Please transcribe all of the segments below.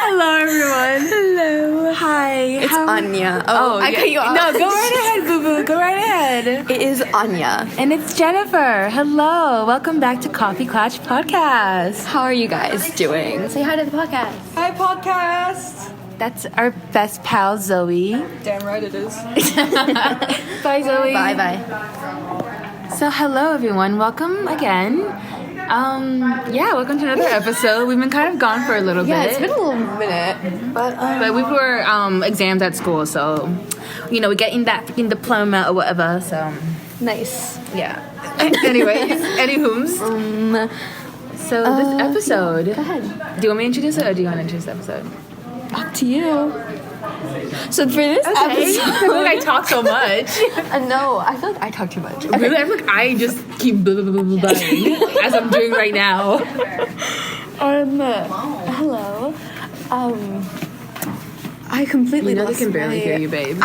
Hello, everyone. Hello. Hi. It's Anya. I cut you off. No, go right ahead, boo-boo. Go right ahead. It is Anya. And it's Jennifer. Hello. Welcome back to Klatch Podcast. How are you guys doing? Say hi to the podcast. Hi, podcast. That's our best pal, Zoe. Damn right it is. Bye, Zoe. Bye-bye. So, hello, everyone. Welcome again. Welcome to another episode. We've been kind of gone for a little bit. Yeah, it's been a little minute. But we were exams at school, so, we're getting that freaking diploma or whatever, so. Nice. Yeah. Anyways, anywhoms. So this episode. Go ahead. Do you want me to introduce it or do you want to introduce the episode? Up to you. So for this episode. I feel like I talk so much. No, I feel like I talk too much. Okay. Really? I feel like I just keep blah, blah, blah, blah, blah, as I'm doing right now. Hello. I completely They lost can barely hear you, babe.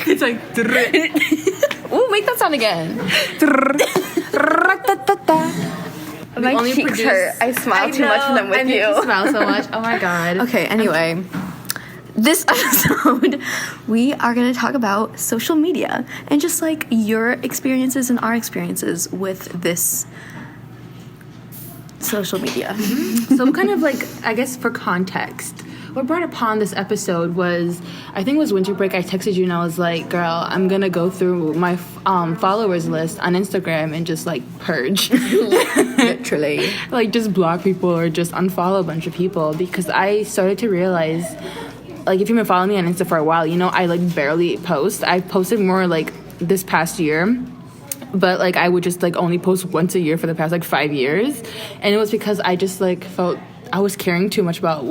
It's like. Ooh, make that sound again. My cheeks hurt. I smile too much when I'm with you. You smile so much. Oh my god. Okay, anyway. This episode, we are going to talk about social media and just like your experiences and our experiences with this social media. So kind of like, I guess for context, what brought upon this episode was, I think it was winter break. I texted you and I was like, girl, I'm going to go through my followers list on Instagram and just like purge. Literally. Like just block people or just unfollow a bunch of people because I started to realize, like if you've been following me on Insta for a while, I like barely post. I've posted more like this past year. But, like, I would just, like, only post once a year for the past, like, 5 years. And it was because I just, like, felt I was caring too much about,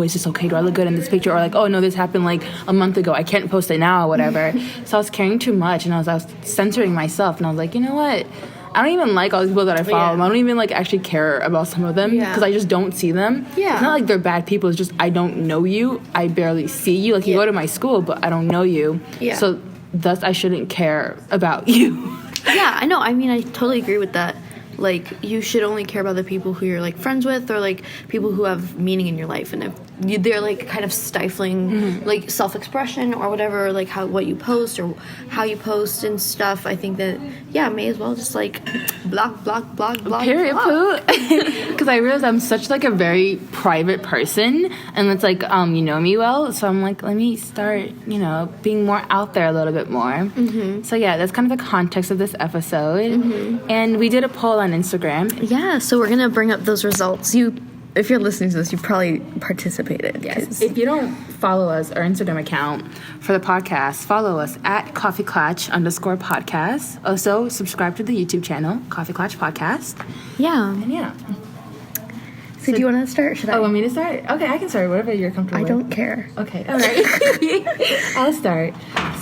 is this okay? Do I look good in this picture? Or, like, oh, no, this happened, like, a month ago. I can't post it now or whatever. So I was caring too much. And I was censoring myself. And I was like, you know what? I don't even like all these people that I follow. I don't even, like, actually care about some of them. Because I just don't see them. Yeah. It's not like they're bad people. It's just I don't know you. I barely see you. Like, you go to my school, but I don't know you. Yeah. So, thus, I shouldn't care about you. Yeah, I know. I mean, I totally agree with that. Like, you should only care about the people who you're, like, friends with or, like, people who have meaning in your life. And if they're, like, kind of stifling, like, self-expression or whatever, like, what you post or how you post and stuff, I think that, may as well just, like, block. Period, poo. Because I realized I'm such, like, a very private person. And it's, like, you know me well. So I'm like, let me start, being more out there a little bit more. Mm-hmm. So, that's kind of the context of this episode. Mm-hmm. And we did a poll on Instagram. Yeah, so we're going to bring up those results. If you're listening to this, you probably participated. Yes. If you don't follow us, our Instagram account for the podcast, follow us at @coffeeclatch_podcast. Also, subscribe to the YouTube channel, Coffee Klatch Podcast. Yeah. And So do you want to start? Should I? Oh, want me to start? Okay, I can start. Whatever you're comfortable with. I don't care. Okay, all right. I'll start.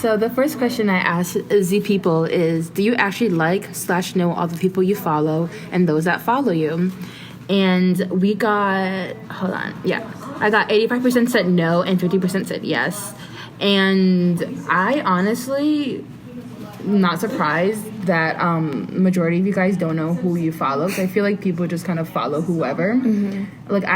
So the first question I asked the people is, do you actually like/know all the people you follow and those that follow you? And we got, I got 85% said no and 50% said yes. And I honestly, not surprised that majority of you guys don't know who you follow. So I feel like people just kind of follow whoever. Mm-hmm. Like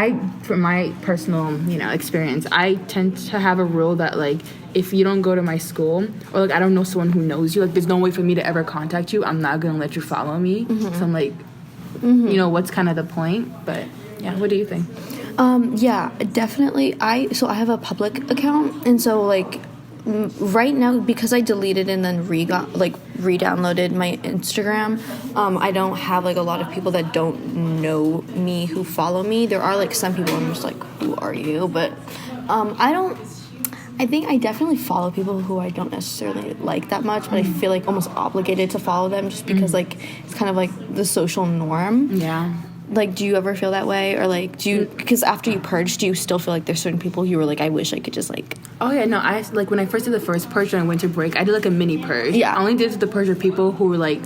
from my personal, experience, I tend to have a rule that like, if you don't go to my school or like I don't know someone who knows you, like there's no way for me to ever contact you, I'm not gonna let you follow me. Mm-hmm. So I'm like, what's kind of the point? But what do you think? Definitely. I have a public account, and so like right now, because I deleted and then re-downloaded my Instagram, I don't have like a lot of people that don't know me who follow me. There are like some people I'm just like, who are you? But I think I definitely follow people who I don't necessarily like that much, but I feel like almost obligated to follow them just because like it's kind of like the social norm. Yeah. Like, do you ever feel that way? Or like, because after you purge, do you still feel like there's certain people you were like, I wish I could just like... Oh yeah, no, I like when I first did the first purge during winter break, I did like a mini purge. Yeah. I only did the purge with people who were like,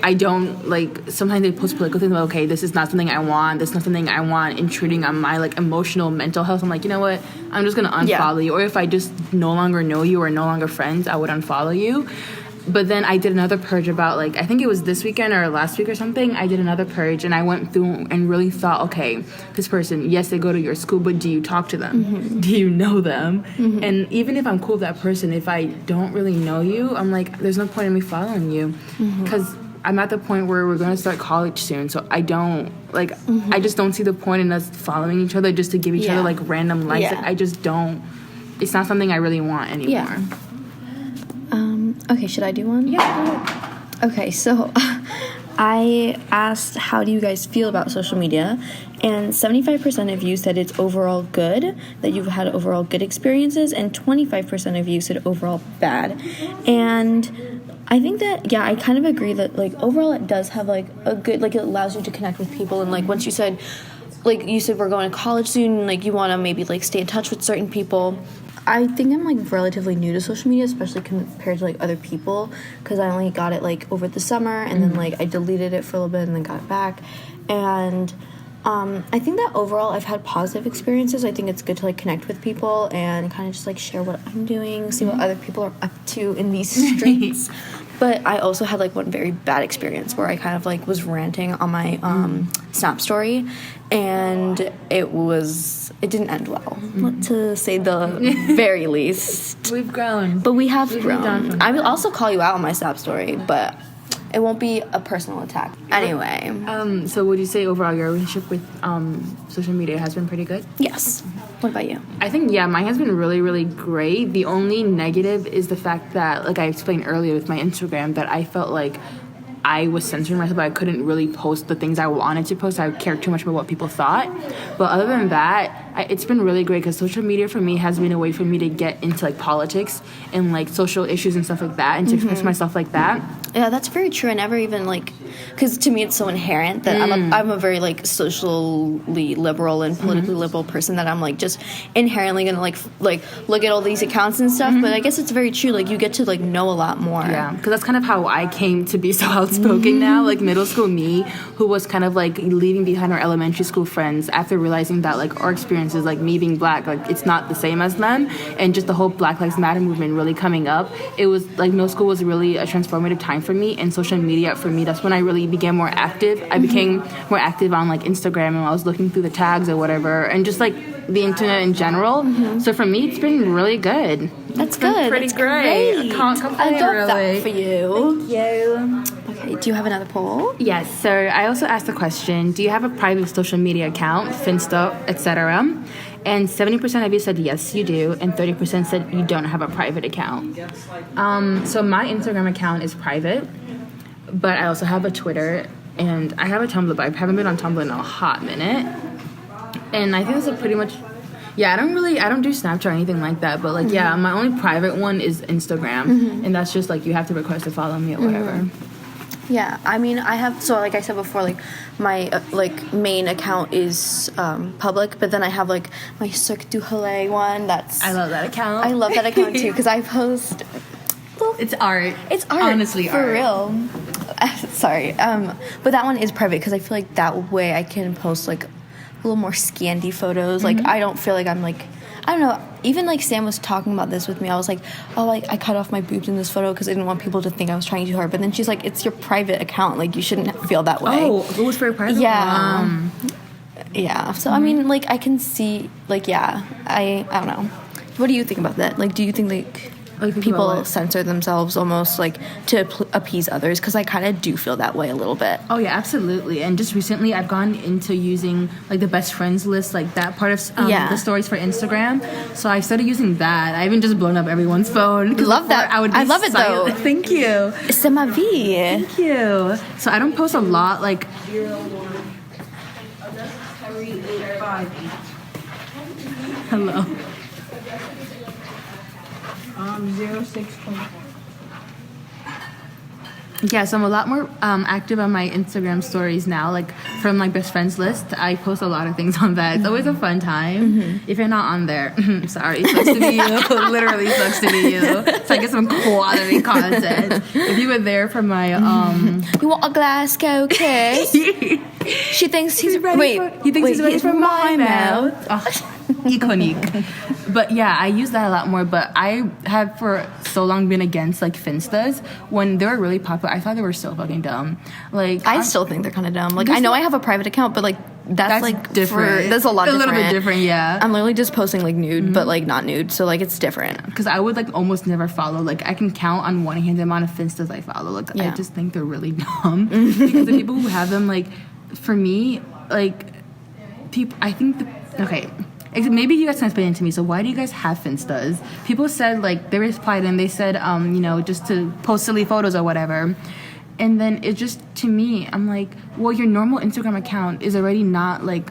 I don't, like, sometimes they post political things like, okay, this is not something I want, this is not something I want intruding on my, like, emotional, mental health. I'm like, you know what, I'm just going to unfollow you. Or if I just no longer know you or no longer friends, I would unfollow you. But then I did another purge about, like, I think it was this weekend or last week or something. I did another purge, and I went through and really thought, okay, this person, yes, they go to your school, but do you talk to them? Do you know them? And even if I'm cool with that person, if I don't really know you, I'm like, there's no point in me following you. Because I'm at the point where we're going to start college soon, so I don't, like, I just don't see the point in us following each other just to give each other, like, random likes. Like, I just don't, it's not something I really want anymore. Okay, should I do one? Yeah. Okay, so I asked, how do you guys feel about social media? And 75% of you said it's overall good, that you've had overall good experiences, and 25% of you said overall bad. And I think that, yeah, I kind of agree that, like, overall it does have, like, a good, like, it allows you to connect with people. And, like, once you said, like, you said we're going to college soon, and, like, you want to maybe, like, stay in touch with certain people. I think I'm, like, relatively new to social media, especially compared to, like, other people, because I only got it, like, over the summer, and then, like, I deleted it for a little bit and then got it back. And I think that overall I've had positive experiences. I think it's good to, like, connect with people and kind of just, like, share what I'm doing, see what other people are up to in these streets. But I also had, like, one very bad experience where I kind of, like, was ranting on my Snap story, and it didn't end well, to say the very least. We've grown. But we have grown. Done. I will also call you out on my Snap story, but it won't be a personal attack. Anyway. So would you say overall your relationship with social media has been pretty good? Yes. What about you? I think, yeah, mine has been really, really great. The only negative is the fact that, like I explained earlier with my Instagram, that I felt like I was censoring myself. I couldn't really post the things I wanted to post. I cared too much about what people thought. But other than that, it's been really great because social media for me has been a way for me to get into, like, politics and, like, social issues and stuff like that, and to express myself like that. Yeah, that's very true. I never even, like, because to me it's so inherent that I'm a very, like, socially liberal and politically liberal person, that I'm, like, just inherently gonna like look at all these accounts and stuff. But I guess it's very true. Like, you get to, like, know a lot more. Yeah, because that's kind of how I came to be so outspoken now. Like, middle school me, who was kind of, like, leaving behind our elementary school friends after realizing that, like, our experiences, like, me being black, like, it's not the same as them, and just the whole Black Lives Matter movement really coming up. It was, like, middle school was really a transformative time for me, and social media for me, that's when I really became more active. I became more active on, like, Instagram, and I was looking through the tags or whatever, and just, like, the internet in general. So for me, it's been really good. That's good. Pretty That's great. I can't complain, I love really. that for you. Thank you. Okay, do you have another poll? Yes, so I also asked the question, do you have a private social media account, Finsta, etc.? And 70% of you said yes, you do, and 30% said you don't have a private account. So my Instagram account is private, but I also have a Twitter, and I have a Tumblr, but I haven't been on Tumblr in a hot minute. And I think that's pretty much, yeah, I don't do Snapchat or anything like that, but, like, yeah, my only private one is Instagram, and that's just, like, you have to request to follow me or whatever. Yeah, I mean, I have, so, like I said before, like, my, like, main account is public, but then I have, like, my Cirque du Soleil one. I love that account. I love that account, too, because I post... Well, it's art. It's art. Honestly, for art. real. Sorry. But that one is private, because I feel like that way I can post, like, a little more scanty photos. Like, I don't feel like I'm, like... I don't know. Even, like, Sam was talking about this with me. I was like, oh, like, I cut off my boobs in this photo because I didn't want people to think I was trying too hard. But then she's like, it's your private account. Like, you shouldn't feel that way. Oh, it was for your private? Yeah. Yeah. So, I mean, like, I can see, like, yeah. I don't know. What do you think about that? Like, do you think, like people censor themselves almost, like, to appease others? Because I kind of do feel that way a little bit. Oh, yeah, absolutely. And just recently, I've gone into using, like, the best friends list, like, that part of the stories for Instagram. So I started using that. I even just blown up everyone's phone. Love that. I love it, though. Thank you. C'est ma vie. Thank you. So I don't post a lot, like... Hello. 0624. Yeah, so I'm a lot more active on my Instagram stories now. Like, from my best friends list, I post a lot of things on that. It's always a fun time. If you're not on there, sorry, it sucks to be you. Literally sucks to be you. So I get some quality content. If you were there for my You want a Glasgow kiss? She thinks he's ready. He thinks he's ready for my mouth. Oh. iconic. But yeah, I use that a lot more. But I have for so long been against like Finstas. When they were really popular, I thought they were so fucking dumb. Like I still think they're kind of dumb. Like I know I have a private account, but like that's like different. That's a lot different. A little bit different, yeah. I'm literally just posting like nude, but like not nude, so like it's different. Because I would like almost never follow. Like I can count on one hand the amount of Finstas I follow. Like I just think they're really dumb. Because the people who have them, like for me, like people, I think okay. Maybe you guys can explain it to me. So why do you guys have Finstas? People said like they replied and they said you know, just to post silly photos or whatever. And then it just, to me, I'm like, well, your normal Instagram account is already not like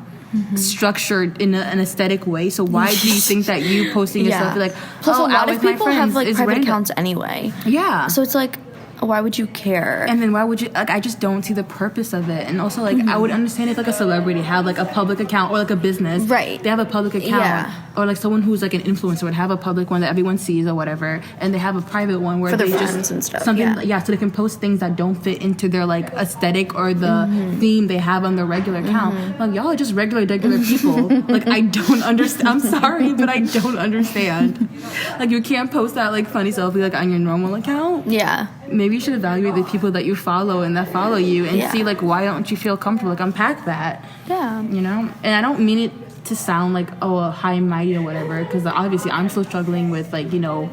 structured in an aesthetic way. So why do you think that you posting yourself like, plus a lot of people have like private random accounts anyway. Yeah. So it's like, why would you care? And then why would you, like, I just don't see the purpose of it. And also, like, I would understand if, like, a celebrity had, like, a public account or, like, a business. Right. They have a public account. Yeah. Or, like, someone who's, like, an influencer would have a public one that everyone sees or whatever. And they have a private one where for they their just... friends and stuff. Something, so they can post things that don't fit into their, like, aesthetic or the theme they have on their regular account. Like, y'all are just regular people. Like, I don't understand. I'm sorry, but I don't understand. Like, you can't post that, like, funny selfie, like, on your normal account. Yeah. Maybe you should evaluate the people that you follow and that follow you and see, like, why don't you feel comfortable? Like, unpack that. Yeah. You know? And I don't mean it to sound like, oh, high and mighty or whatever, because obviously I'm still struggling with, like, you know,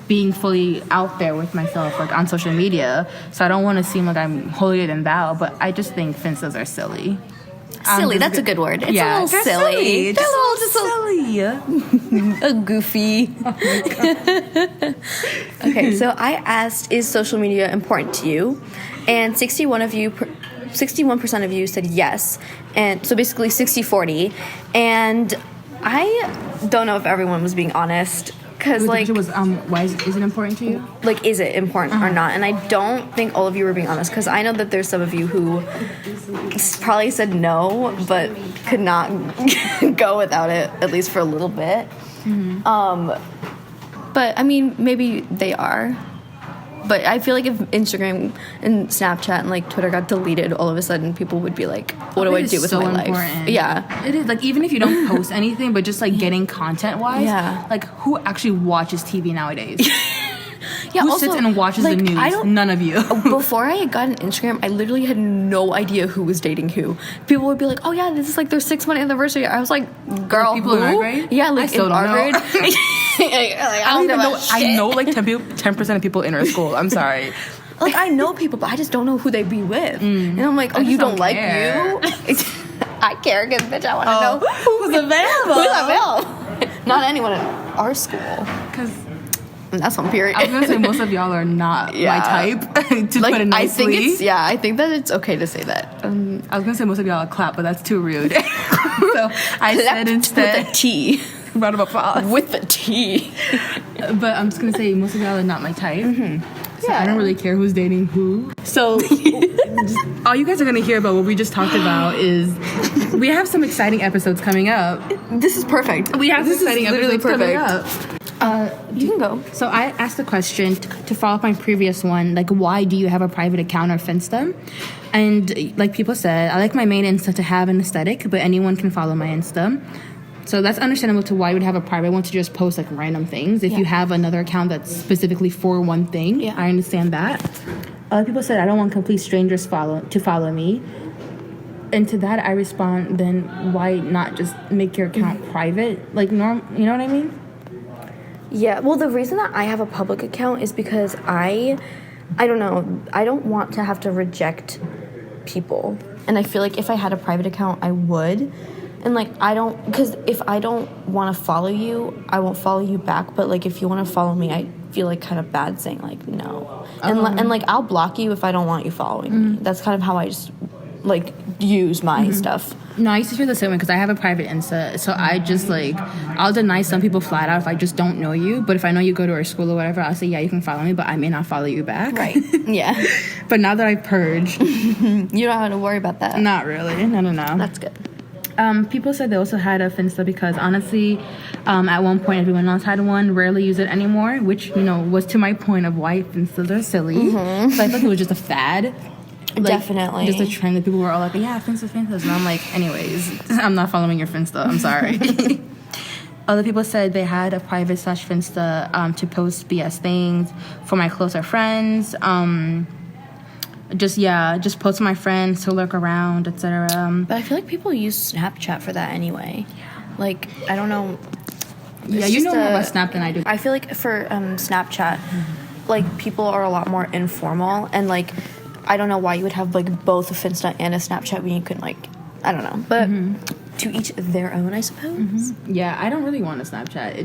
being fully out there with myself, like, on social media. So I don't want to seem like I'm holier than thou, but I just think Finstas are silly. Silly, that's a good word. It's a little they're silly. They're a little silly. a goofy. Okay, so I asked, is social media important to you? And 61% of you said yes. And so basically 60-40. And I don't know if everyone was being honest. Because, like, why is it important to you? Like, is it important or not? And I don't think all of you were being honest, because I know that there's some of you who probably said no, but could not go without it, at least for a little bit. But, I mean, maybe they are. But I feel like if Instagram and Snapchat and, like, Twitter got deleted, all of a sudden people would be like, what do I do with my life? Yeah. It is. Like, even if you don't post anything, but just, like, getting content-wise, like, who actually watches TV nowadays? Yeah, who also, sits and watches the news? None of you. Before I got an Instagram, I literally had no idea who was dating who. People would be like, oh, yeah, this is, like, their 6-month anniversary. I was like, girl, people in our grade? Yeah, like, I still in don't our know. grade. I don't even know. I know like 10% of people in our school. I'm sorry. Like, I know people, but I just don't know who they be with. And I'm like, oh, you don't like you? I care because, bitch, I want to know who's available. Who's available. Not anyone in our school. Because that's on period. I was going to say most of y'all are not my type, to like, put it nicely. I think that it's okay to say that. I was going to say most of y'all are clap, but that's too rude. So I said instead... With a T. Round of applause. With the T. But I'm just going to say most of y'all are not my type. So I don't really care who's dating who. So all you guys are going to hear about what we just talked about is we have some exciting episodes coming up. This is perfect. We have some exciting episodes coming up. You can go. So I asked a question to follow up my previous one, like, why do you have a private account or Finsta? And like people said, I like my main Insta to have an aesthetic, but anyone can follow my Insta. So that's understandable to why you would have a private one to just post like random things. If you have another account that's specifically for one thing, I understand that. Other people said I don't want complete strangers to follow me. And to that I respond, then why not just make your account private? Like you know what I mean? Yeah, well, the reason that I have a public account is because I don't know, I don't want to have to reject people. And I feel like if I had a private account, I would. And, like, because if I don't want to follow you, I won't follow you back. But, like, if you want to follow me, I feel, like, kind of bad saying, like, no. And, like, I'll block you if I don't want you following me. That's kind of how I just, like, use my stuff. No, I used to feel the same way because I have a private Insta. So I just, like, I'll deny some people flat out if I just don't know you. But if I know you go to our school or whatever, I'll say, yeah, you can follow me, but I may not follow you back. Right. Yeah. But now that I've purged. You don't have to worry about that. Not really. No. That's good. People said they also had a Finsta because honestly, at one point everyone else had one, rarely use it anymore, which, you know, was to my point of why Finstas are silly. So I thought it was just a fad. Like, definitely. Just a trend that people were all like, yeah, Finstas. And I'm like, anyways, I'm not following your Finsta. I'm sorry. Other people said they had a private / Finsta to post BS things for my closer friends. Just post to my friends to lurk around, etc. But I feel like people use Snapchat for that anyway. Like, I don't know. Yeah, you know more about Snap than I do. I feel like for Snapchat, like, people are a lot more informal, and like, I don't know why you would have like both a Finsta and a Snapchat when you can, like, I don't know. But to each their own, I suppose. Yeah, I don't really want a Snapchat.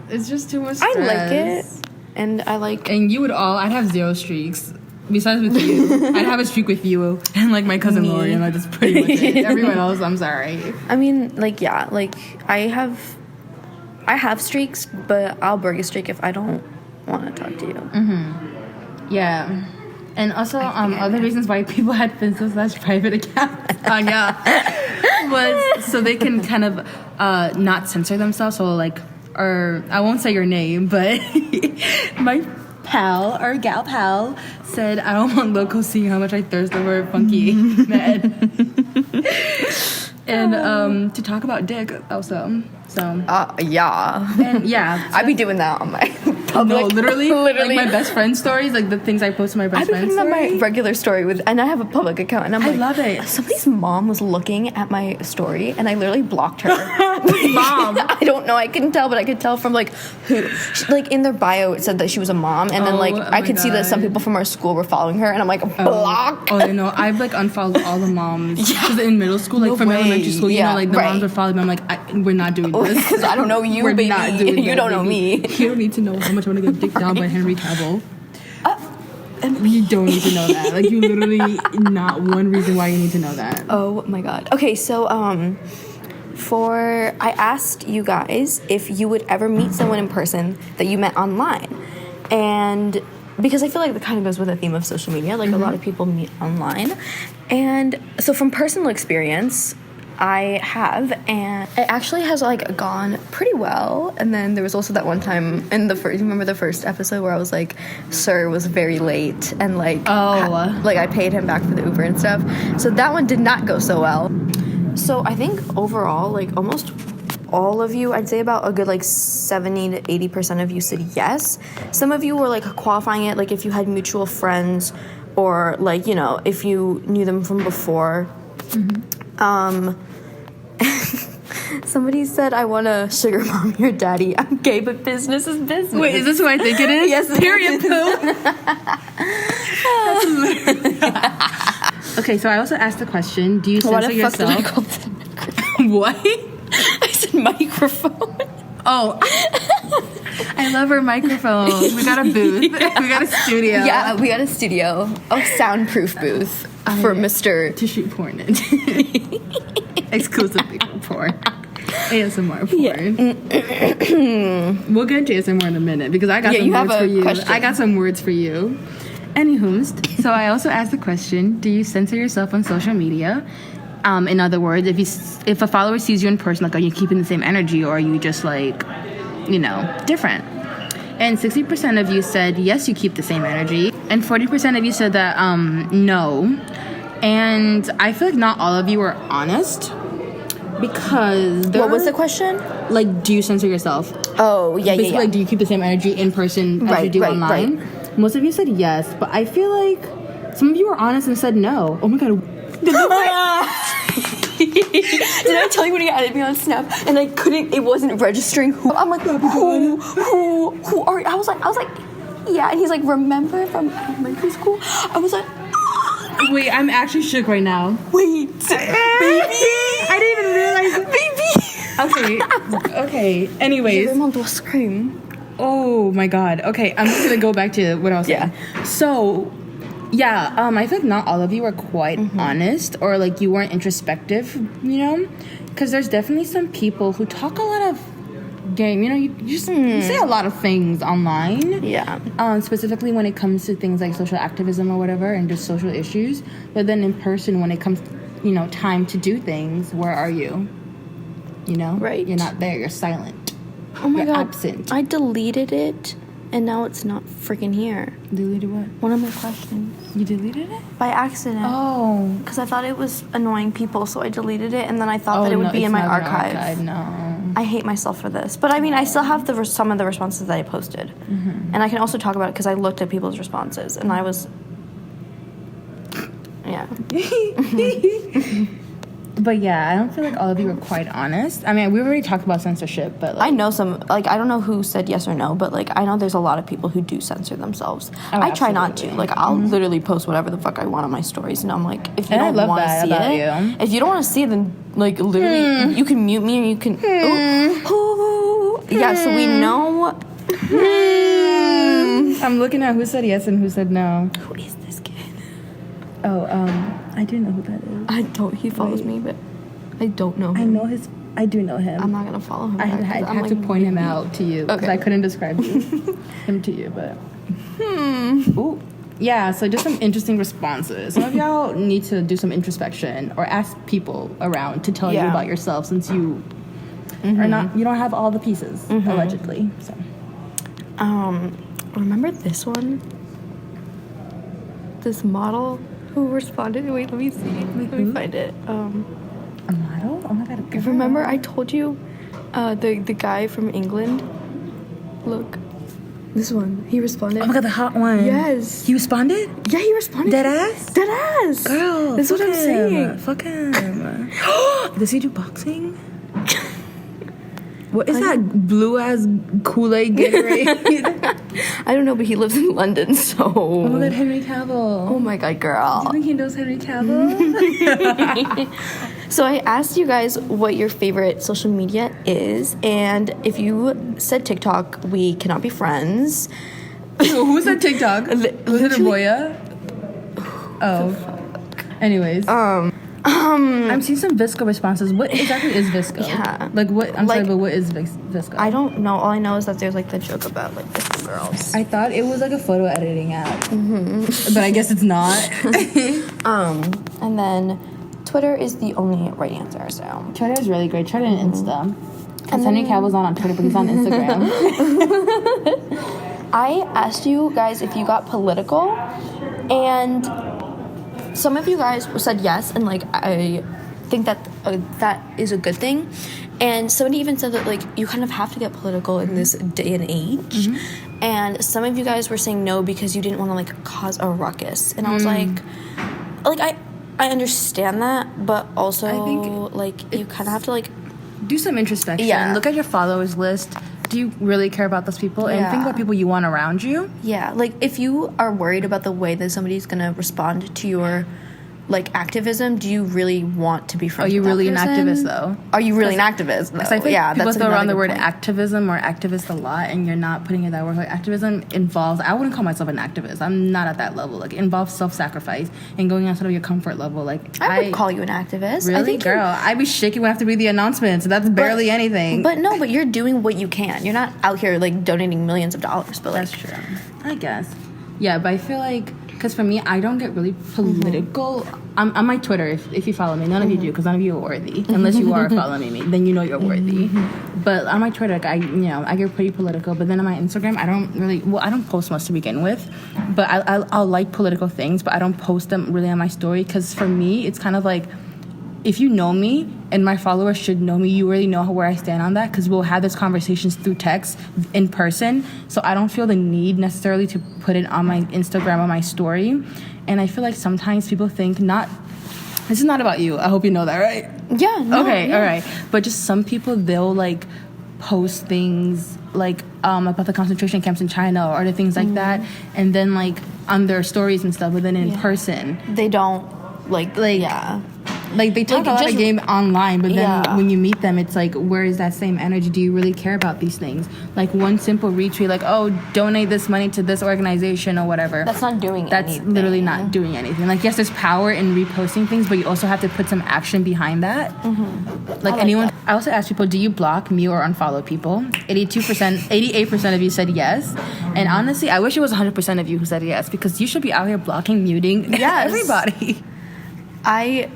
It's just too much stress. I like it, and I like. And I'd have 0 streaks. Besides with you, I'd have a streak with you and like my cousin Lori, and that's pretty much it. Everyone else, I'm sorry. I mean, like, yeah, like I have streaks, but I'll break a streak if I don't want to talk to you. Yeah. And also, other reasons why people had Finstas / private accounts, was so they can kind of not censor themselves. So like, or I won't say your name, but my pal or gal pal said, I don't want locals seeing how much I thirst over funky men. And to talk about dick also. So yeah. And yeah. I'd be doing that on my public. No, literally. Like my best friend stories, like the things I post to my best friend story. I've been putting on my regular story and I have a public account, and I love it. Somebody's mom was looking at my story, and I literally blocked her. Mom. I don't know. I couldn't tell, but I could tell from like who. Like in their bio, it said that she was a mom, and then like I could see that some people from our school were following her, and I'm like, block. Oh, I know. I've like unfollowed all the moms. Because in middle school, like from elementary school, you know, like the moms would follow me. I'm like, we're not doing this. Because I don't know you, we're baby. Not doing you don't know me. You don't need to know how much I want to get dicked down by Henry Cavill. You don't need to know that. Like, you literally, not one reason why you need to know that. Oh my god. Okay, so I asked you guys if you would ever meet someone in person that you met online, and because I feel like that kind of goes with the theme of social media, like a lot of people meet online, and so from personal experience, I have, and it actually has like gone pretty well. And then there was also that one time in the first, remember the first episode where I was like, sir was very late, and like, like I paid him back for the Uber and stuff. So that one did not go so well. So I think overall, like almost all of you, I'd say about a good like 70 to 80% of you said yes. Some of you were like qualifying it, like if you had mutual friends, or like, you know, if you knew them from before. Somebody said, I want to sugar mom your daddy. I'm gay, but business is business. Wait, is this who I think it is? Yes. Period, poo. Okay, so I also asked the question, do you censor yourself? What the fuck did I call it? What? I said microphone. Oh. I love her microphone. We got a booth. We got a studio. Yeah, we got a studio. A soundproof booth for Mr. To shoot porn in. Exclusively for porn. ASMR porn. We'll get to ASMR in a minute because I got some words for you. Question. I got some words for you. Anywho, so I also asked the question, do you censor yourself on social media? In other words, if a follower sees you in person, like, are you keeping the same energy, or are you just like, you know, different? And 60% of you said yes, you keep the same energy, and 40% of you said that no. And I feel like not all of you are honest, because what was the question? Like, do you censor yourself? Oh, yeah. Basically, like, do you keep the same energy in person as you do online? Right. Most of you said yes, but I feel like some of you were honest and said no. Oh my god. Did I tell you when he added me on Snap and I couldn't? It wasn't registering. Who? I'm like, who are you? I was like, yeah. And he's like, remember from elementary school? I was like, wait, I'm actually shook right now. Wait, baby. I didn't even realize, baby. Okay. Anyways, scream. Oh my god. Okay, I'm just gonna go back to what I was saying. So. Yeah, I feel like not all of you are quite honest, or like you weren't introspective, you know? Because there's definitely some people who talk a lot of game, you know, you just you say a lot of things online. Yeah. Specifically when it comes to things like social activism or whatever, and just social issues. But then in person, when it comes, you know, time to do things, where are you? You know? Right. You're not there, you're silent. Oh my god. You're absent. I deleted it. And now it's not freaking here. Deleted what? One of my questions. You deleted it? By accident. Oh. Because I thought it was annoying people, so I deleted it, and then I thought that it would be in my archive. No. I hate myself for this. But I mean, I still have some of the responses that I posted. And I can also talk about it because I looked at people's responses and I was... Yeah. But yeah, I don't feel like all of you were quite honest. I mean, we've already talked about censorship, but like, I know some, like, I don't know who said yes or no, but like, I know there's a lot of people who do censor themselves. I try not to. Like, I'll literally post whatever the fuck I want on my stories, and I'm like, if you don't want to see it, if you don't want to see it, then like, literally, you can mute me or you can. Yeah, so we know. I'm looking at who said yes and who said no. Who is this kid? Oh, I do know who that is. I don't. He follows me, but I don't know him. I do know him. I'm not gonna follow him. I had to point him out to you because I couldn't describe him to you, but. Ooh. Yeah, so just some interesting responses. Some of y'all need to do some introspection or ask people around to tell you about yourself, since you are not, you don't have all the pieces allegedly. So. Remember this one? This model who responded. Wait, let me see. Let me find it. A model? Oh my god. Remember I told you the guy from England? Look. This one. He responded. Oh my god, the hot one. Yes. He responded? Yeah, he responded. Dead ass? Dead ass. Girl, that's what I'm saying. Fuck him. Does he do boxing? What is that blue ass Kool-Aid Gatorade? I don't know, but he lives in London, so. Oh my god, Henry Cavill. Oh my god, girl. Do you think he knows Henry Cavill? So I asked you guys what your favorite social media is, and if you said TikTok, we cannot be friends. Who said TikTok? Was it Boya? Oh. Anyways. I'm seeing some Visco responses. What exactly is Visco? Yeah. Like what? I'm sorry, but what is Visco? I don't know. All I know is that there's like the joke about like Visco girls. I thought it was like a photo editing app, but I guess it's not. And then Twitter is the only right answer. So Twitter is really great. Twitter and Insta. And Henry Cavill's not on Twitter, but he's on Instagram. I asked you guys if you got political, and some of you guys said yes, and like I think that that is a good thing. And somebody even said that like you kind of have to get political in this day and age. And some of you guys were saying no because you didn't want to like cause a ruckus. And I was like I understand that, but also I think like you kind of have to like do some introspection. Yeah. Look at your followers list. Do you really care about those people? And think about people you want around you. Yeah, like if you are worried about the way that somebody's gonna respond to your like activism, do you really want to be friends with that person? Are you really an activist though? Are you really an activist though? I think people throw around the word activism or activist a lot, and you're not putting it that word. Like, activism involves, I wouldn't call myself an activist. I'm not at that level. Like, it involves self-sacrifice and going outside of your comfort level. Like, I would call you an activist. Really? I think girl, I'd be shaking when I have to read the announcements. That's barely anything. But no, but you're doing what you can. You're not out here like donating millions of dollars. But like, that's true. I guess. Yeah, but I feel like, because for me, I don't get really political. On my Twitter, if you follow me, none of you do, because none of you are worthy. Unless you are following me, then you know you're worthy. But on my Twitter, like, I get pretty political. But then on my Instagram, I don't post much to begin with. But I'll like political things, but I don't post them really on my story, because for me, it's kind of like, if you know me, and my followers should know me, you already know where I stand on that, because we'll have these conversations through text, in person. So I don't feel the need necessarily to put it on my Instagram or my story. And I feel like sometimes people think this is not about you. I hope you know that, right? Yeah. No, okay, yeah. All right. But just some people, they'll like post things like about the concentration camps in China or other things like that, and then like on their stories and stuff, but then in person they don't like like they talk a lot of game online, but then when you meet them, it's like, where is that same energy? Do you really care about these things? Like one simple retweet, like, oh, donate this money to this organization or whatever. That's not doing anything. That's literally not doing anything. Like, yes, there's power in reposting things, but you also have to put some action behind that. Like anyone. That. I also asked people, do you block, mute, or unfollow people? 88% of you said yes. And honestly, I wish it was 100% of you who said yes, because you should be out here blocking, muting everybody. But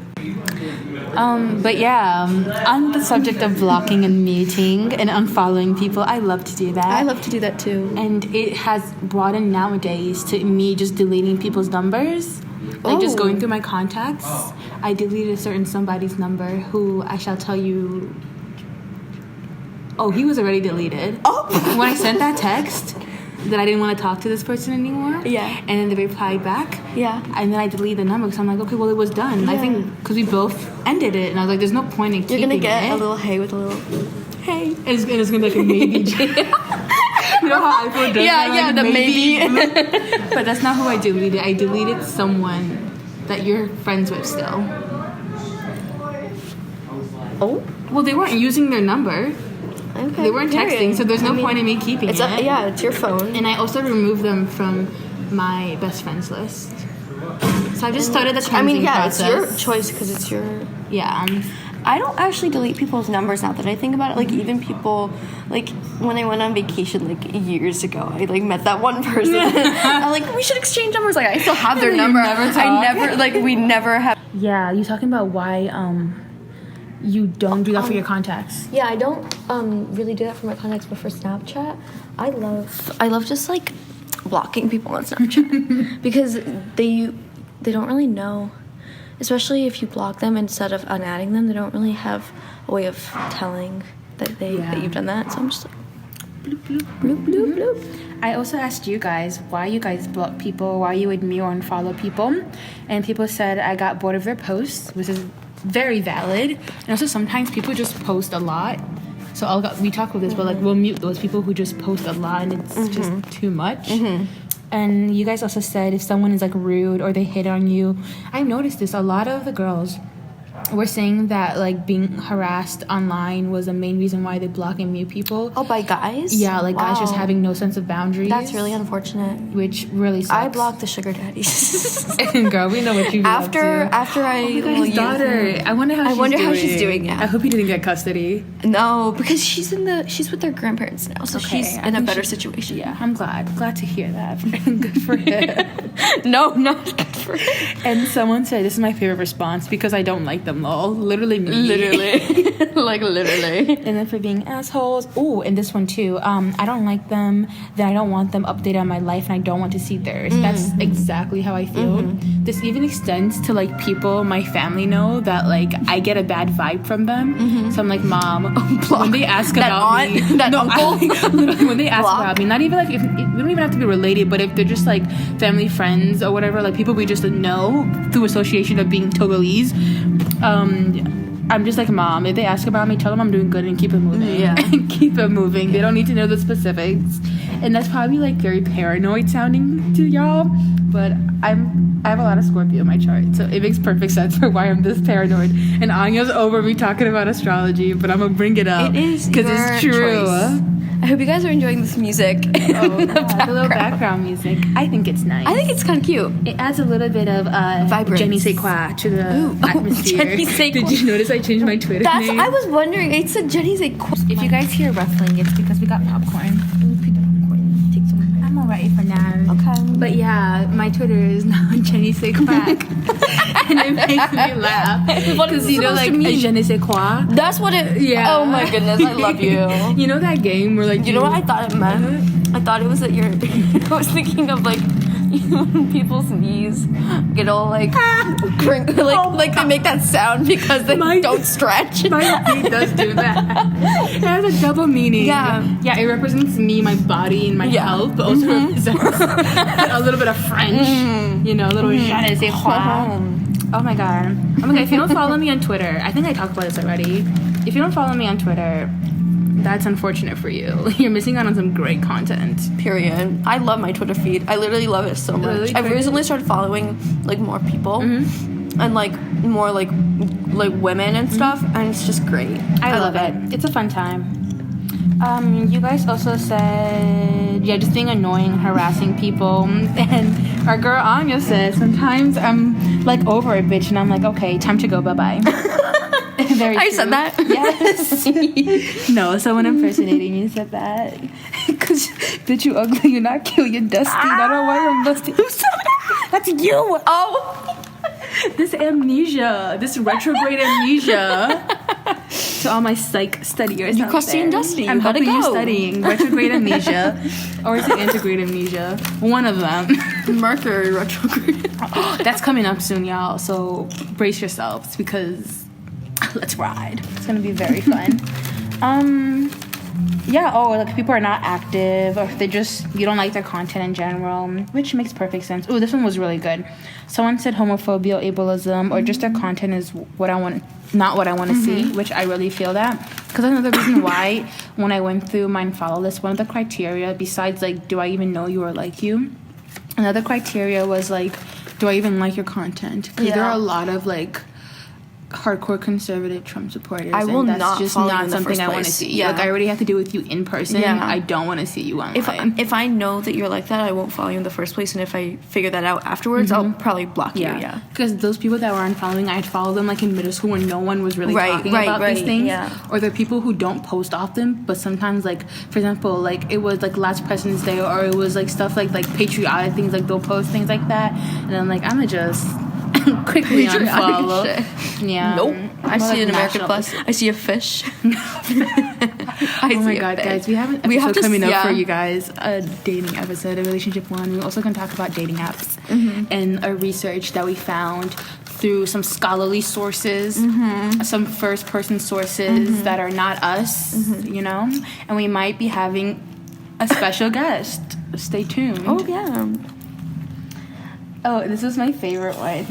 yeah, on the subject of blocking and muting and unfollowing people, I love to do that. I love to do that too. And it has broadened nowadays to me just deleting people's numbers. Like just going through my contacts. I deleted a certain somebody's number who I shall tell you Oh, he was already deleted. Oh. When I sent that text that I didn't want to talk to this person anymore. Yeah. And then they replied back. Yeah. And then I deleted the number because I'm like, okay, well, it was done. I think because we both ended it. And I was like, there's no point in keeping it. You're going to get a little hey with a little hey. And it's going to be like a maybe. You know how iPhone does that? Yeah, like, the maybe. But that's not who I deleted. I deleted someone that you're friends with still. Oh. Well, they weren't using their number. Okay. They weren't texting, so there's no point in me keeping it. It's your phone. And I also removed them from my best friends list. So I just started the cleansing process. It's your choice because it's your... Yeah. I don't actually delete people's numbers now that I think about it. Like, even people, like, when I went on vacation, like, years ago, I, like, met that one person. I'm like, we should exchange numbers. Like, I still have their number. We never have... Yeah, you talking about why you don't do that for your contacts? Yeah, I don't really do that for my contacts, but for Snapchat, I love just, like, blocking people on Snapchat. Because they don't really know... Especially if you block them instead of unadding them, they don't really have a way of telling that you've done that. So I'm just like, bloop, bloop, bloop, bloop, bloop. I also asked you guys why you guys block people, why you would mute or unfollow people. And people said I got bored of their posts, which is very valid. And also sometimes people just post a lot. So we talk about this, but like we'll mute those people who just post a lot and it's just too much. And you guys also said if someone is like rude or they hit on you, I noticed this. A lot of the girls were saying that like being harassed online was the main reason why they block and mute people. Oh, by guys? Yeah, like guys just having no sense of boundaries. That's really unfortunate. Which really sucks. I blocked the sugar daddies. Girl, we know what you after I his daughter. I wonder how she's doing now. I hope you didn't get custody. No, because she's with their grandparents now, so she's in a better situation. Yeah, I'm glad to hear that. Good for him. No, not good for him. And someone said this is my favorite response because I don't like them, lol. Literally me. Literally. Like literally. And then for being assholes. Oh, and this one too. I don't like them, then I don't want them updated on my life and I don't want to see theirs. That's exactly how I feel. This even extends to like people my family know that like I get a bad vibe from them. So I'm like, Mom, when they ask about me, uncle? Literally, when they ask about me, not even like, we don't even have to be related, but if they're just like family friends or whatever, like people we just know through association of being Togolese, I'm just like, Mom, if they ask about me, tell them I'm doing good and keep it moving. Yeah. And keep it moving. They don't need to know the specifics. And that's probably like very paranoid sounding to y'all, but I have a lot of Scorpio in my chart, so it makes perfect sense for why I'm this paranoid. And Anya's over me talking about astrology, but I'm gonna bring it up. It is because it's true. Choice. I hope you guys are enjoying this music. Oh, the little background music. I think it's nice. I think it's kind of cute. It adds a little bit of Je ne sais quoi to the atmosphere. Je ne sais quoi. Did you notice I changed my Twitter name? I was wondering. It said Jenny's a. If you guys hear ruffling, it's because we got popcorn. I'm alright for now. Okay. But yeah, my Twitter is now Jenny Say Quack. And it makes me laugh. Because you know, like, Je ne sais quoi? That's what it. Yeah. Oh my goodness, I love you. You know that game where, like, you know what I thought it meant? I thought it was that you're. I was thinking of like. When people's knees get all like like they make that sound because they don't stretch. My knee does do that. It has a double meaning. Yeah, it represents me, my body, and my health, but also represents a little bit of French. You know, a little je ne sais quoi. Oh my god. If you don't follow me on Twitter, I think I talked about this already. If you don't follow me on Twitter, that's unfortunate for you. You're missing out on some great content. Period. I love my Twitter feed. I literally love it so much. Really? I've recently started following like more people and like more like women and stuff, and it's just great. I love it. It's a fun time. You guys also said just being annoying, harassing people, and our girl Anya says sometimes I'm like over a bitch, and I'm like, okay, time to go, bye bye. Very I true. said that? Yes. No, someone impersonating you said that. Because, bitch, you ugly, you're not cute, you're dusty. I don't know why you're musty. Who said that? That's you. Oh. This amnesia, this retrograde amnesia. To all my psych studiers You're crusty and dusty. I'm helping you go. studying retrograde amnesia. Or is it antegrade amnesia? One of them. Mercury retrograde. That's coming up soon, y'all. So brace yourselves because... Let's ride. It's gonna be very fun. Yeah, or like people are not active, or they just, you don't like their content in general, which makes perfect sense. Ooh, this one was really good. Someone said homophobia, ableism, or just their content is what I want, not what I want to see, which I really feel that. Because another reason why, when I went through my follow list, one of the criteria, besides like, do I even know you or like you? Another criteria was like, do I even like your content? Because there are a lot of like hardcore conservative Trump supporters. I will and that's not just follow you not in the something first I want to place. see. Yeah. Like I already have to deal with you in person. Yeah. I don't want to see you online. If I know that you're like that, I won't follow you in the first place, and if I figure that out afterwards, I'll probably block you. Yeah. Because those people that were unfollowing, I'd follow them like in middle school when no one was really talking about these things. Yeah. Or they're people who don't post often, but sometimes like, for example, like it was like last President's Day, or it was like stuff like patriotic things, like they'll post things like that, and I'm like, I'ma just quickly unfollow. Yeah. Nope. I see an American national- Plus. I see a fish. Oh my god, guys, we have an We have episode to- coming up yeah. for you guys, a dating episode, a relationship one. We're also going to talk about dating apps and a research that we found through some scholarly sources, some first person sources that are not us, you know, and we might be having a special guest. Stay tuned. Oh yeah. Oh, this is my favorite one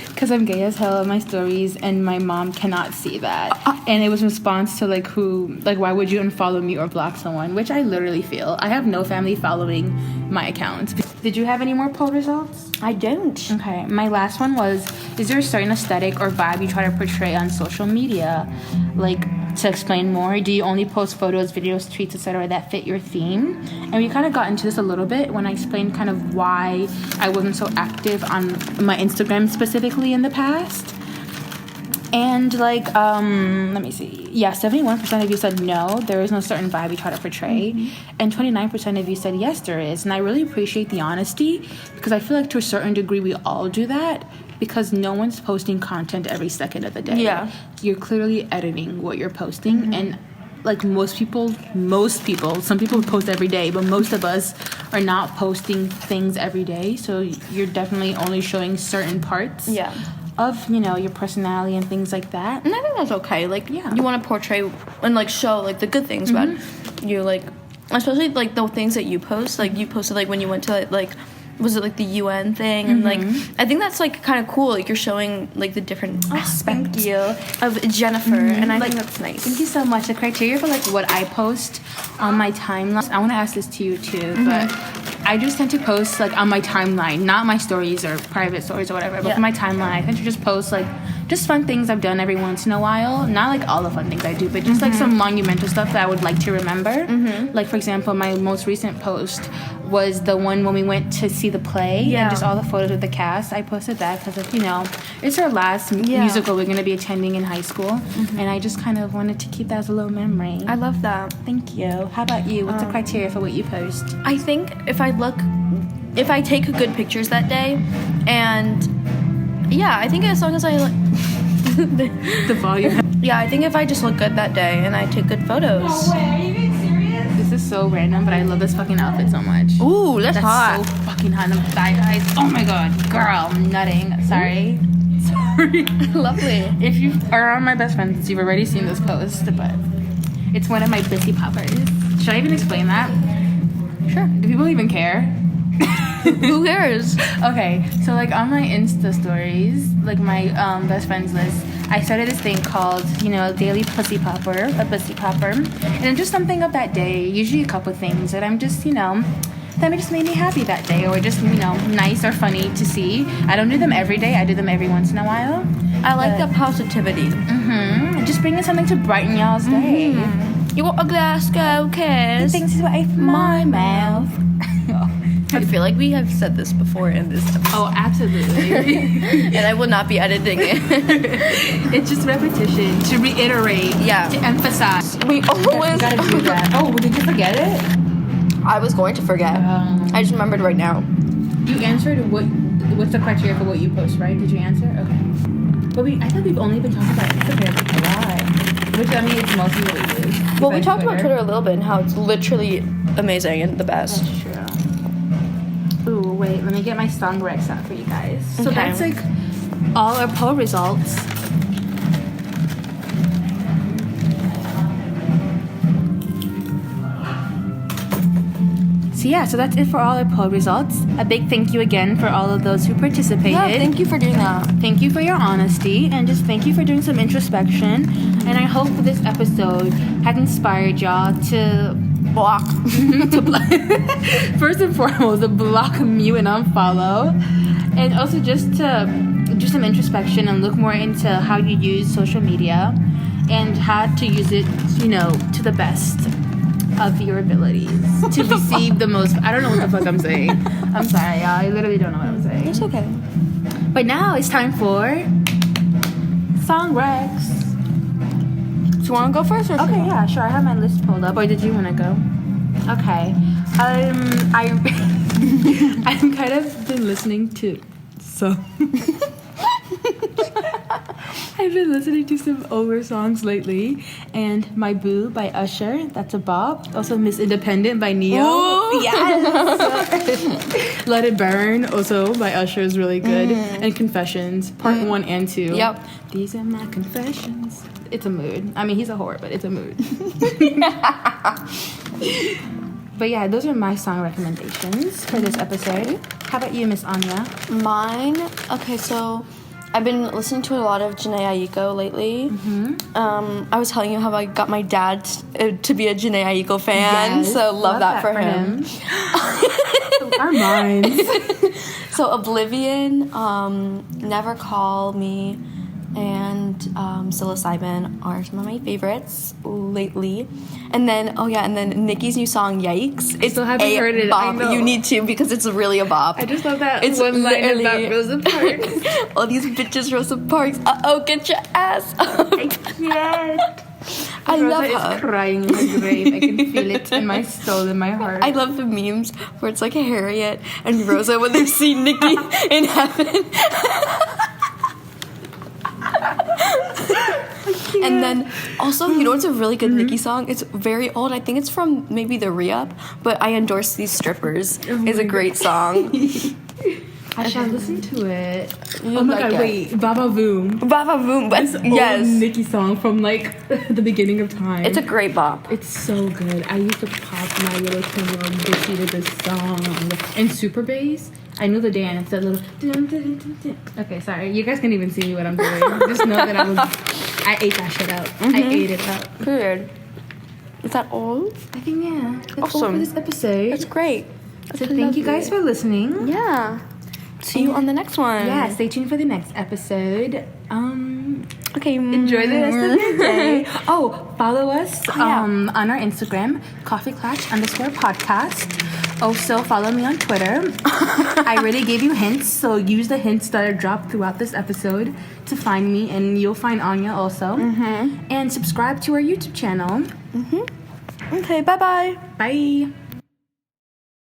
because I'm gay as hell on my stories, and my mom cannot see that. And it was a response to like, why would you unfollow me or block someone? Which I literally feel. I have no family following my accounts. Did you have any more poll results? I don't. Okay, my last one was, is there a certain aesthetic or vibe you try to portray on social media? Like, to explain more, do you only post photos, videos, tweets, etc. that fit your theme? And we kind of got into this a little bit when I explained kind of why I wasn't so active on my Instagram specifically in the past. And like, let me see. Yeah, 71% of you said no, there is no certain vibe you try to portray. And 29% of you said yes, there is. And I really appreciate the honesty, because I feel like to a certain degree we all do that, because no one's posting content every second of the day. Yeah. You're clearly editing what you're posting. And like most people, some people post every day, but most of us are not posting things every day. So you're definitely only showing certain parts. Yeah. Of, you know, your personality and things like that. And I think that's okay. Like, Yeah. you want to portray and like show like the good things about you, like especially like the things that you post. Like you posted like when you went to like was it like the UN thing, and like I think that's like kind of cool. Like you're showing like the different aspects of Jennifer, and I think that's nice. Thank you so much. The criteria for like what I post on my timeline, I want to ask this to you too, but I just tend to post like on my timeline, not my stories or private stories or whatever, but for my timeline, I tend to just post like just fun things I've done every once in a while. Not like all the fun things I do, but just like some monumental stuff that I would like to remember. Like for example, my most recent post was the one when we went to see the play and just all the photos of the cast. I posted that because, you know, it's our last musical we're going to be attending in high school, and I just kind of wanted to keep that as a little memory. I love that. Thank you. How about you? What's the criteria for what you post? I think if I take good pictures that day, and yeah, I think as long as I like The volume. yeah, I think if I just look good that day and I take good photos. This is so random, but I love this fucking outfit so much. Ooh, that's hot. So fucking hot. And I'm thigh highs. Oh my god, girl, I'm nutting. Sorry. Lovely. If you are on my best friends, you've already seen this post, but it's one of my busy poppers. Should I even explain that? Sure. Do people even care? Who cares? Okay, so like on my Insta stories, like my best friends list, I started this thing called, you know, daily pussy popper, a pussy popper, and it's just something of that day, usually a couple things that I'm just, you know, that just made me happy that day, or just, you know, nice or funny to see. I don't do them every day, I do them every once in a while. I like the positivity. Just bringing something to brighten y'all's day. You want a Glasgow kiss? Things is away from my mouth. I feel like we have said this before in this episode. Oh, absolutely. And I will not be editing it. It's just repetition, to reiterate, to emphasize. We always gotta do that. Oh, did you forget it? I was going to forget. I just remembered right now. You answered what's the criteria for what you post, right? Did you answer? Okay. But I thought we've only been talking about Instagram for July. Which, I mean, it's mostly what we do. Well, we talked about Twitter a little bit and how it's literally amazing and the best. That's true. Ooh, wait, let me get my song Rex out for you guys. So Okay. that's like all our poll results. So that's it for all our poll results. A big thank you again for all of those who participated. Yeah, thank you for doing that. Thank you for your honesty, and just thank you for doing some introspection. And I hope this episode has inspired y'all to Block. first and foremost, to block, mute, and unfollow, and also just to do some introspection and look more into how you use social media and how to use it, to the best of your abilities to receive the most. I don't know what the fuck I'm saying. I'm sorry, y'all. I literally don't know what I'm saying. It's okay. But now it's time for Song Rex. Do you want to go first? Or Okay, yeah, sure. I have my list pulled up. Or did you want to go? Okay. I've kind of been listening to I've been listening to some older songs lately, and My Boo by Usher, that's a bop. Also Miss Independent by Neo. Ooh. Yes. Let It Burn, also by Usher, is really good. And Confessions, part 1 and 2. Yep. These are my confessions. It's a mood. I mean, he's a whore, but it's a mood. But yeah, those are my song recommendations for this episode. How about you, Miss Anya? Mine? Okay, so I've been listening to a lot of Jhené Aiko lately. I was telling you how I got my dad to be a Jhené Aiko fan, Yes, so love that for him. Our minds. So Oblivion, Never Call Me, and Psilocybin are some of my favorites lately. And then, Nicki's new song, Yikes. It's still haven't heard it. bop. I know. You need to, because it's really a bop. I just love that It's one line literally- about Rosa Parks. All these bitches, Rosa Parks. Get your ass up. I can't. I love Rosa her. is crying in her grave. I can feel it in my soul, in my heart. I love the memes where it's like Harriet and Rosa when they see Nikki in heaven. And then also, it's a really good Nicki song? It's very old. I think it's from maybe the re-up, but I Endorse These Strippers is a great song. I shall listen to it. You'll Oh my like god, it. wait. Baba Boom. Baba Boom, but This old yes. Nicki song from like the beginning of time. It's a great bop. It's so good. I used to pop my little 10-year-old bitchy to this song. And Super Bass. I know the dance. That little. Dun, dun, dun, dun. Okay, sorry. You guys can't even see what I'm doing. Just know that I ate that shit out. I ate it out. Period. Is that all? I think, yeah. That's all for Awesome. this episode. That's great. So thank you guys for listening. Yeah. See you on the next one. Yeah, stay tuned for the next episode. Okay. Enjoy the rest of your day. Oh, follow us yeah. on our Instagram, coffeeclatch_podcast. Also, follow me on Twitter. I already gave you hints, so use the hints that are dropped throughout this episode to find me, and you'll find Anya also. And subscribe to our YouTube channel. Okay, bye-bye. Bye.